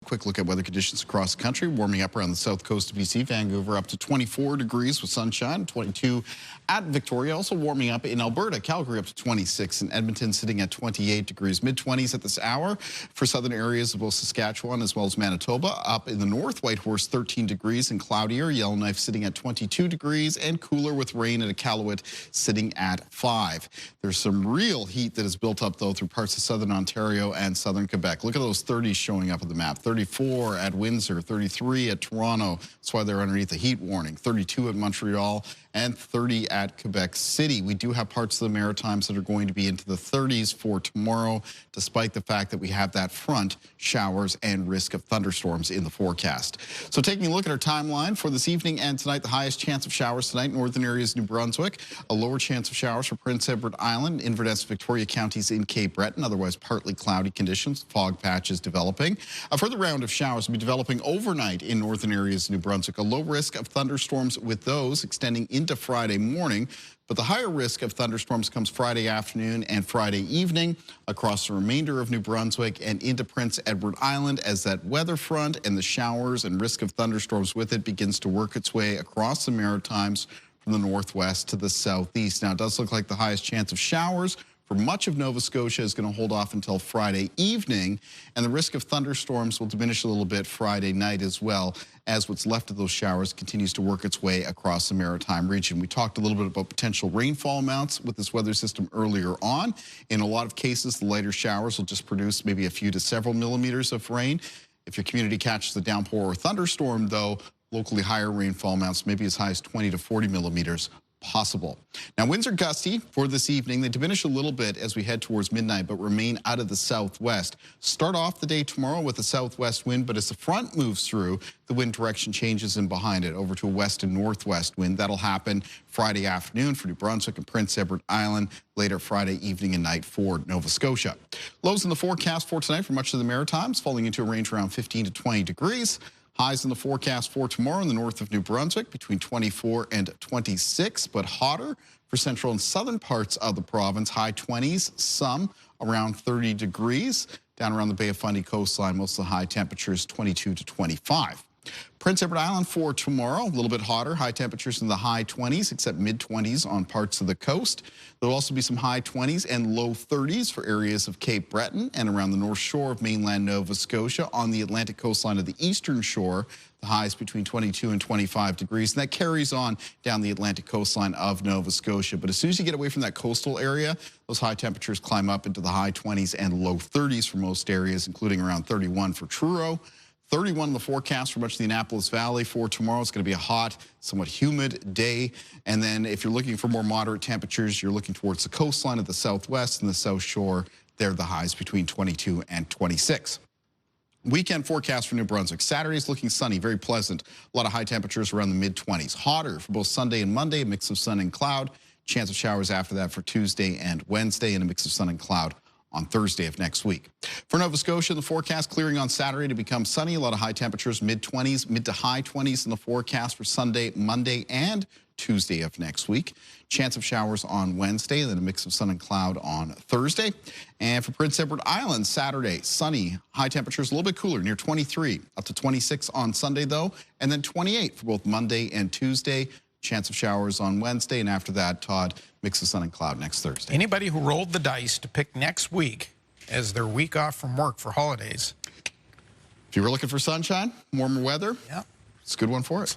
quick look at weather conditions across the country. Warming up around the south coast of BC, Vancouver up to 24 degrees with sunshine, 22 at Victoria. Also warming up in Alberta, Calgary up to 26, and Edmonton sitting at 28 degrees. Mid-20s at this hour for southern areas of both Saskatchewan as well as Manitoba. Up in the north, Whitehorse 13 degrees and cloudier. Yellowknife sitting at 22 degrees and cooler with rain at Iqaluit sitting at 5. There's some real heat that is built up though through parts of southern Ontario and southern Quebec. Look at those 30s showing up on the map. 34 at Windsor, 33 at Toronto. That's why they're underneath the heat warning. 32 at Montreal and 30 at Quebec City. We do have parts of the Maritimes that are going to be into the 30s for tomorrow, despite the fact that we have that front, showers and risk of thunderstorms in the forecast. So taking a look at our timeline for this evening and tonight, the highest chance of showers tonight, northern areas New Brunswick. A lower chance of showers for Prince Edward Island, Inverness, Victoria counties in Cape Breton, otherwise partly cloudy conditions, fog patches developing. A further round of showers will be developing overnight in northern areas New Brunswick. A low risk of thunderstorms with those extending into Friday morning. But the higher risk of thunderstorms comes Friday afternoon and Friday evening across the remainder of New Brunswick and into Prince Edward Island as that weather front and the showers and risk of thunderstorms with it begins to work its way across the Maritimes from the northwest to the southeast. Now, it does look like the highest chance of showers for much of Nova Scotia is going to hold off until Friday evening, and the risk of thunderstorms will diminish a little bit Friday night as well as what's left of those showers continues to work its way across the Maritime region. We talked a little bit about potential rainfall amounts with this weather system earlier on. In a lot of cases, the lighter showers will just produce maybe a few to several millimeters of rain. If your community catches a downpour or thunderstorm, though, locally higher rainfall amounts, maybe as high as 20 to 40 millimeters possible. Now, winds are gusty for this evening. They diminish a little bit as we head towards midnight, but remain out of the southwest. Start off the day tomorrow with a southwest wind, but as the front moves through, the wind direction changes in behind it over to a west and northwest wind. That'll happen Friday afternoon for New Brunswick and Prince Edward Island, later Friday evening and night for Nova Scotia. Lows in the forecast for tonight for much of the Maritimes, falling into a range around 15 to 20 degrees. Highs in the forecast for tomorrow in the north of New Brunswick between 24 and 26, but hotter for central and southern parts of the province. High 20s, some around 30 degrees. Down around the Bay of Fundy coastline, most of the high temperatures 22 to 25. Prince Edward Island for tomorrow, a little bit hotter. High temperatures in the high 20s, except mid-20s on parts of the coast. There'll also be some high 20s and low 30s for areas of Cape Breton and around the north shore of mainland Nova Scotia. On the Atlantic coastline of the eastern shore, the highs between 22 and 25 degrees. And that carries on down the Atlantic coastline of Nova Scotia. But as soon as you get away from that coastal area, those high temperatures climb up into the high 20s and low 30s for most areas, including around 31 for Truro. 31 in the forecast for much of the Annapolis Valley for tomorrow. It's going to be a hot, somewhat humid day. And then if you're looking for more moderate temperatures, you're looking towards the coastline of the southwest and the south shore. There, the highs between 22 and 26. Weekend forecast for New Brunswick. Saturday's looking sunny, very pleasant. A lot of high temperatures around the mid-20s. Hotter for both Sunday and Monday, a mix of sun and cloud. Chance of showers after that for Tuesday and Wednesday, and a mix of sun and cloud on Thursday of next week. For Nova Scotia, the forecast clearing on Saturday to become sunny. A lot of high temperatures, mid-20s, mid to high 20s in the forecast for Sunday, Monday, and Tuesday of next week. Chance of showers on Wednesday, and then a mix of sun and cloud on Thursday. And for Prince Edward Island, Saturday, sunny, high temperatures, a little bit cooler, near 23, up to 26 on Sunday, though, and then 28 for both Monday and Tuesday. Chance of showers on Wednesday, and after that, Todd, mix of sun and cloud next Thursday. Anybody who rolled the dice to pick next week as their week off from work for holidays. If you were looking for sunshine, warmer weather, yeah, it's a good one for it.